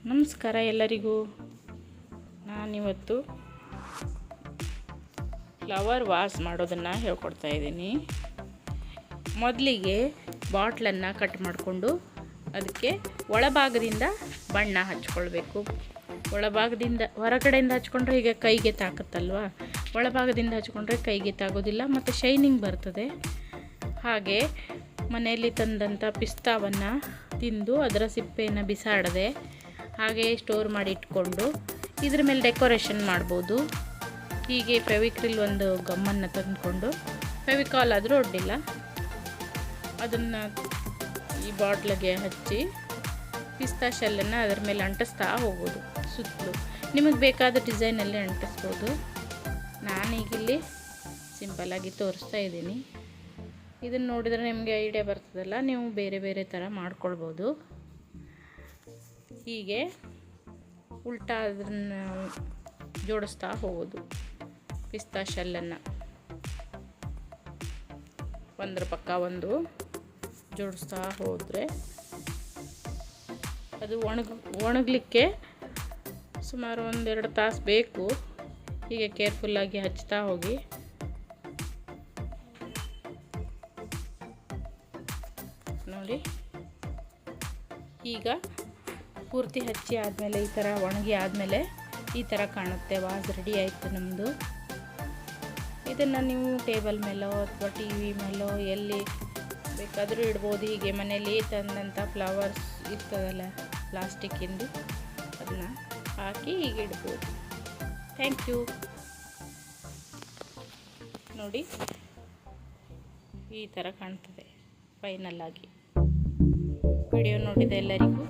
ನಮಸ್ಕಾರ ಎಲ್ಲರಿಗೂ. ನಾನಿವತ್ತು ಫ್ಲವರ್ ವಾಸ್ ಮಾಡೋದನ್ನು ಹೇಳ್ಕೊಡ್ತಾ ಇದ್ದೀನಿ. ಮೊದಲಿಗೆ ಬಾಟ್ಲನ್ನು ಕಟ್ ಮಾಡಿಕೊಂಡು ಅದಕ್ಕೆ ಒಳಭಾಗದಿಂದ ಬಣ್ಣ ಹಚ್ಕೊಳ್ಬೇಕು. ಒಳಭಾಗದಿಂದ ಹೊರಗಡೆಯಿಂದ ಹಚ್ಕೊಂಡ್ರೆ ಈಗ ಕೈಗೆ ತಾಕತ್ತಲ್ವ, ಒಳಭಾಗದಿಂದ ಹಚ್ಕೊಂಡ್ರೆ ಕೈಗೆ ತಾಗೋದಿಲ್ಲ ಮತ್ತು ಶೈನಿಂಗ್ ಬರ್ತದೆ. ಹಾಗೆ ಮನೆಯಲ್ಲಿ ತಂದಂಥ ಪಿಸ್ತಾವನ್ನು ತಿಂದು ಅದರ ಸಿಪ್ಪೆಯನ್ನು ಬಿಸಾಡದೆ ಹಾಗೆ ಸ್ಟೋರ್ ಮಾಡಿ ಇಟ್ಕೊಂಡು ಇದ್ರ ಮೇಲೆ ಡೆಕೋರೇಷನ್ ಮಾಡ್ಬೋದು. ಹೀಗೆ ಫೆವಿಕ್ರಿಲ್ ಒಂದು ಗಮ್ಮನ್ನು ತಂದುಕೊಂಡು, ಫೆವಿಕಾಲ್ ಆದರೂ ಅಡ್ಡಿಲ್ಲ, ಅದನ್ನು ಈ ಬಾಟ್ಲಿಗೆ ಹಚ್ಚಿ ಪಿಸ್ತಾ ಶೆಲ್ಲನ್ನು ಅದರ ಮೇಲೆ ಅಂಟಿಸ್ತಾ ಹೋಗೋದು ಸುತ್ತಲೂ. ನಿಮಗೆ ಬೇಕಾದ ಡಿಸೈನಲ್ಲಿ ಅಂಟಿಸ್ಬೋದು. ನಾನೀಗಿಲ್ಲಿ ಸಿಂಪಲ್ಲಾಗಿ ತೋರಿಸ್ತಾ ಇದ್ದೀನಿ. ಇದನ್ನು ನೋಡಿದರೆ ನಿಮಗೆ ಐಡಿಯಾ ಬರ್ತದಲ್ಲ, ನೀವು ಬೇರೆ ಬೇರೆ ಥರ ಮಾಡ್ಕೊಳ್ಬೋದು. ಹೀಗೆ ಉಲ್ಟಾ ಅದನ್ನು ಜೋಡಿಸ್ತಾ ಹೋಗೋದು. ಪಿಸ್ತಾ ಶೆಲ್ಲನ್ನು ಒಂದರ ಪಕ್ಕ ಒಂದು ಜೋಡಿಸ್ತಾ ಹೋದರೆ ಅದು ಒಣಗಲಿಕ್ಕೆ ಸುಮಾರು 1-2 ತಾಸು ಬೇಕು. ಹೀಗೆ ಕೇರ್ಫುಲ್ಲಾಗಿ ಹಚ್ತಾ ಹೋಗಿ. ನೋಡಿ, ಈಗ ಪೂರ್ತಿ ಹಚ್ಚಿ ಆದಮೇಲೆ ಈ ಥರ ಒಣಗಿ ಆದಮೇಲೆ ಈ ಥರ ಕಾಣುತ್ತೆ. ವಾಸ್ ರೆಡಿ ಆಯಿತು ನಮ್ಮದು. ಇದನ್ನು ನೀವು ಟೇಬಲ್ ಮೇಲೋ ಅಥವಾ ಟಿ ವಿ ಮೇಲೋ ಎಲ್ಲಿ ಬೇಕಾದರೂ ಇಡ್ಬೋದು. ಹೀಗೆ ಮನೇಲಿ ತಂದಂಥ ಫ್ಲವರ್ಸ್ ಇರ್ತದಲ್ಲ ಪ್ಲಾಸ್ಟಿಕ್ಕಿಂದು, ಅದನ್ನು ಹಾಕಿ ಹೀಗೆ ಇಡ್ಬೋದು. Thank you. ನೋಡಿ, ಈ ಥರ ಕಾಣ್ತದೆ ಫೈನಲ್ಲಾಗಿ. ವಿಡಿಯೋ ನೋಡಿದ ಎಲ್ಲರಿಗೂ